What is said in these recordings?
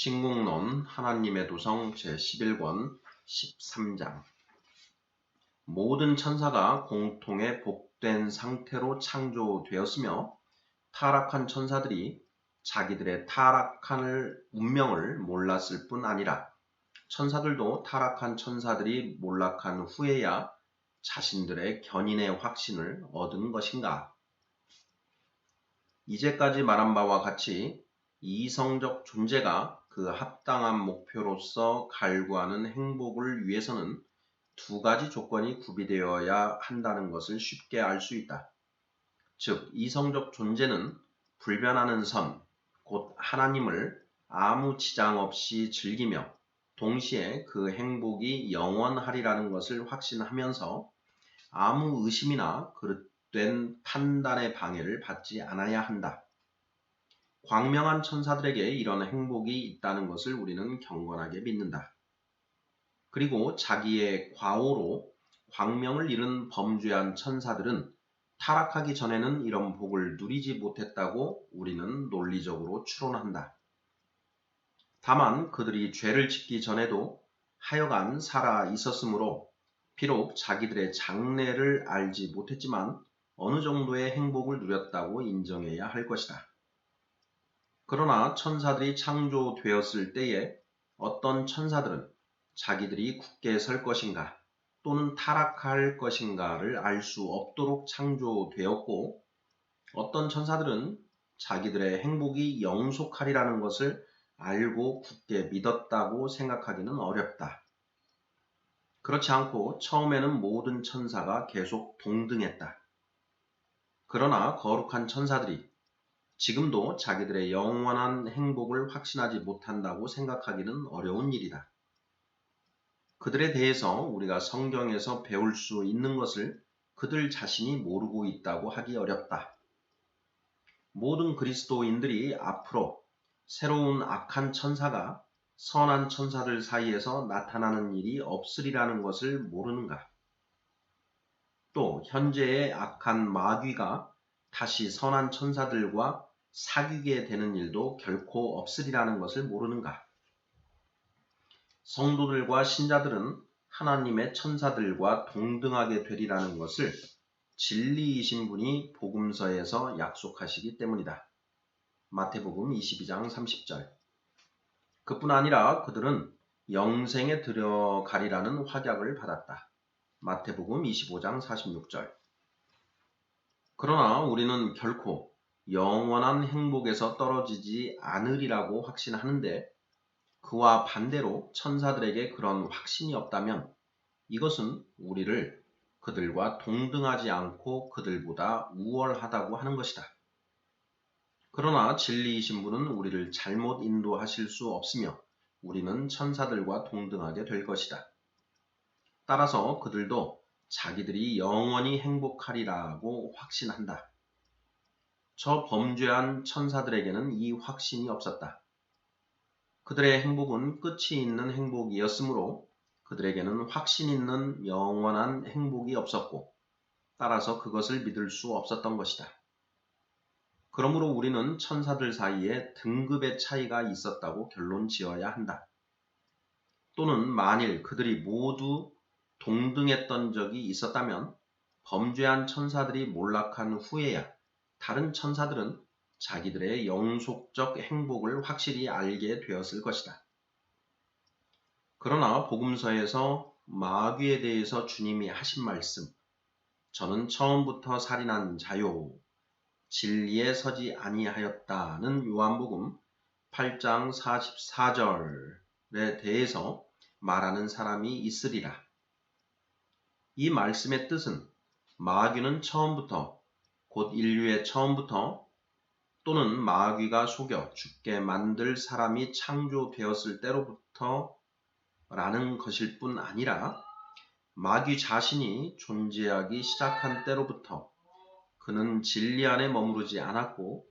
신국론 하나님의 도성 제11권 13장. 모든 천사가 공통의 복된 상태로 창조되었으며 타락한 천사들이 자기들의 타락한 운명을 몰랐을 뿐 아니라 천사들도 타락한 천사들이 몰락한 후에야 자신들의 견인의 확신을 얻은 것인가? 이제까지 말한 바와 같이 이성적 존재가 그 합당한 목표로서 갈구하는 행복을 위해서는 두 가지 조건이 구비되어야 한다는 것을 쉽게 알 수 있다. 즉, 이성적 존재는 불변하는 선, 곧 하나님을 아무 지장 없이 즐기며 동시에 그 행복이 영원하리라는 것을 확신하면서 아무 의심이나 그릇된 판단의 방해를 받지 않아야 한다. 광명한 천사들에게 이런 행복이 있다는 것을 우리는 경건하게 믿는다. 그리고 자기의 과오로 광명을 잃은 범죄한 천사들은 타락하기 전에는 이런 복을 누리지 못했다고 우리는 논리적으로 추론한다. 다만 그들이 죄를 짓기 전에도 하여간 살아 있었으므로 비록 자기들의 장래를 알지 못했지만 어느 정도의 행복을 누렸다고 인정해야 할 것이다. 그러나 천사들이 창조되었을 때에 어떤 천사들은 자기들이 굳게 설 것인가 또는 타락할 것인가를 알 수 없도록 창조되었고, 어떤 천사들은 자기들의 행복이 영속하리라는 것을 알고 굳게 믿었다고 생각하기는 어렵다. 그렇지 않고 처음에는 모든 천사가 계속 동등했다. 그러나 거룩한 천사들이 지금도 자기들의 영원한 행복을 확신하지 못한다고 생각하기는 어려운 일이다. 그들에 대해서 우리가 성경에서 배울 수 있는 것을 그들 자신이 모르고 있다고 하기 어렵다. 모든 그리스도인들이 앞으로 새로운 악한 천사가 선한 천사들 사이에서 나타나는 일이 없으리라는 것을 모르는가? 또 현재의 악한 마귀가 다시 선한 천사들과 사귀게 되는 일도 결코 없으리라는 것을 모르는가? 성도들과 신자들은 하나님의 천사들과 동등하게 되리라는 것을 진리이신 분이 복음서에서 약속하시기 때문이다. 마태복음 22장 30절. 그뿐 아니라 그들은 영생에 들어가리라는 확약을 받았다. 마태복음 25장 46절. 그러나 우리는 결코 영원한 행복에서 떨어지지 않으리라고 확신하는데, 그와 반대로 천사들에게 그런 확신이 없다면 이것은 우리를 그들과 동등하지 않고 그들보다 우월하다고 하는 것이다. 그러나 진리이신 분은 우리를 잘못 인도하실 수 없으며 우리는 천사들과 동등하게 될 것이다. 따라서 그들도 자기들이 영원히 행복하리라고 확신한다. 저 범죄한 천사들에게는 이 확신이 없었다. 그들의 행복은 끝이 있는 행복이었으므로 그들에게는 확신 있는 영원한 행복이 없었고, 따라서 그것을 믿을 수 없었던 것이다. 그러므로 우리는 천사들 사이에 등급의 차이가 있었다고 결론 지어야 한다. 또는 만일 그들이 모두 동등했던 적이 있었다면 범죄한 천사들이 몰락한 후에야 다른 천사들은 자기들의 영속적 행복을 확실히 알게 되었을 것이다. 그러나 복음서에서 마귀에 대해서 주님이 하신 말씀, 저는 처음부터 살인한 자요, 진리에 서지 아니하였다는 요한복음 8장 44절에 대해서 말하는 사람이 있으리라. 이 말씀의 뜻은 마귀는 처음부터, 곧 인류의 처음부터, 또는 마귀가 속여 죽게 만들 사람이 창조되었을 때로부터 라는 것일 뿐 아니라 마귀 자신이 존재하기 시작한 때로부터 그는 진리 안에 머무르지 않았고,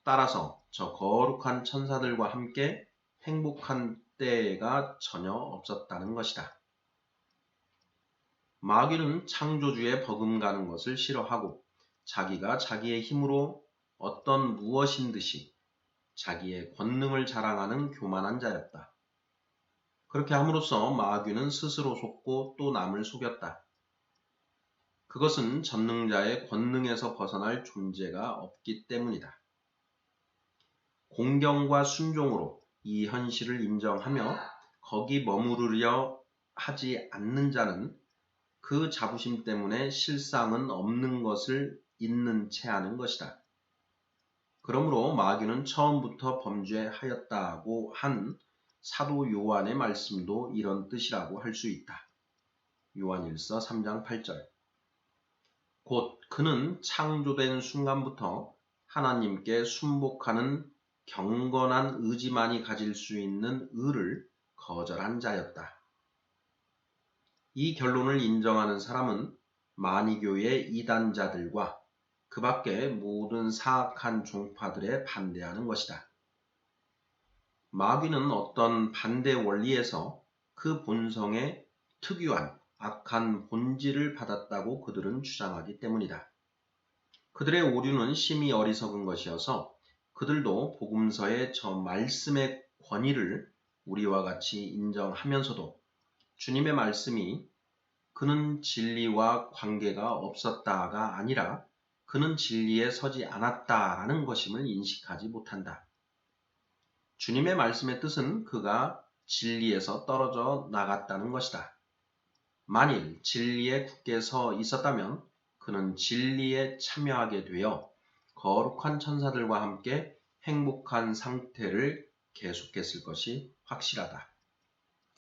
따라서 저 거룩한 천사들과 함께 행복한 때가 전혀 없었다는 것이다. 마귀는 창조주의 버금가는 것을 싫어하고 자기가 자기의 힘으로 어떤 무엇인 듯이 자기의 권능을 자랑하는 교만한 자였다. 그렇게 함으로써 마귀는 스스로 속고 또 남을 속였다. 그것은 전능자의 권능에서 벗어날 존재가 없기 때문이다. 공경과 순종으로 이 현실을 인정하며 거기 머무르려 하지 않는 자는 그 자부심 때문에 실상은 없는 것을 있는 채 하는 것이다. 그러므로 마귀는 처음부터 범죄하였다고 한 사도 요한의 말씀도 이런 뜻이라고 할 수 있다. 요한일서 3장 8절. 곧 그는 창조된 순간부터 하나님께 순복하는 경건한 의지만이 가질 수 있는 의를 거절한 자였다. 이 결론을 인정하는 사람은 만이교의 이단자들과 그 밖의 모든 사악한 종파들에 반대하는 것이다. 마귀는 어떤 반대 원리에서 그 본성의 특유한 악한 본질을 받았다고 그들은 주장하기 때문이다. 그들의 오류는 심히 어리석은 것이어서 그들도 복음서의 저 말씀의 권위를 우리와 같이 인정하면서도 주님의 말씀이 그는 진리와 관계가 없었다가 아니라 그는 진리에 서지 않았다라는 것임을 인식하지 못한다. 주님의 말씀의 뜻은 그가 진리에서 떨어져 나갔다는 것이다. 만일 진리에 굳게 서 있었다면 그는 진리에 참여하게 되어 거룩한 천사들과 함께 행복한 상태를 계속했을 것이 확실하다.